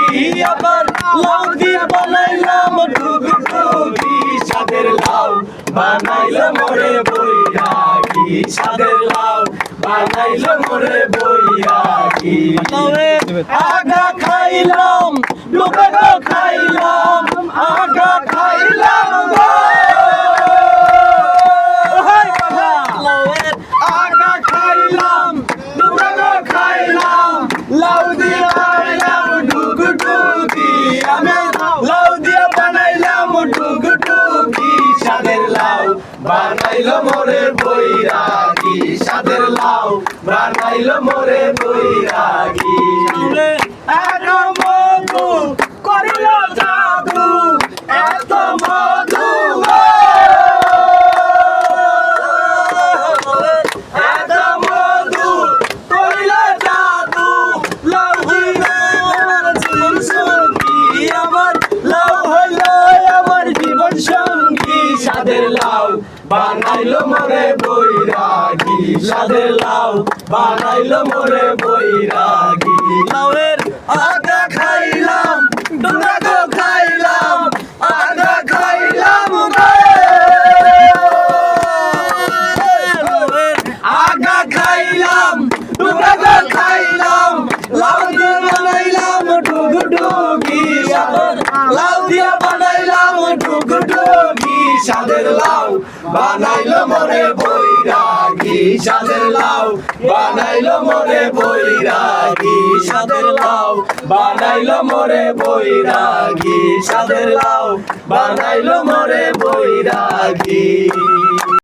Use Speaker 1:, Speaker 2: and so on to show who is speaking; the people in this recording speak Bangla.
Speaker 1: আবার লাউ দিয়া বানাইলাম ডুগডুগি সাদের লাউ বানাইলো মোরে বৈরাগী সাদের লাউ বানাইলো মোরে বৈরাগী আগা খাইলাম ডুগডুগি খাইলাম আগা খাইলাম আগা খাইলাম ডুগডুগি খাইলাম লাউ দিয়া বানাইলাম ডুগডুগি আমি লাউ দিয়া বানাইলাম ডুগডুগি সাদের লাউ বানাইলো মোরে বৈরাগী সাদের লাউ বানাইলো মোরে বৈরাগী এত মধু করিল জাদু এত মধু এত মধু করিল জাদু লাউ আমার জীবন সঙ্গী আমার লাউ হইলো আমার জীবন সঙ্গী সাদের লাউ বানাইলো মোরে বৈরাগী সাদের লাউ বানাইলো মোরে বৈরাগী লাউয়ের আগা খাইলাম ডুগডুগি খাইলাম আগা খাইলাম আগা খাইলাম ডুগডুগি খাইলাম লাউ দিয়ে বানাইলাম ডুগডুগি লাউ দিয়ে বানাইলাম ডুগডুগি সাদের লাউ বানাইলো মোরে বৈরাগী সাদের লাউ বানাইলো মোরে বৈরাগী সাদের লাউ বানাইলো মোরে বৈরাগী সাদের লাউ বানাইলো মোরে বৈরাগী।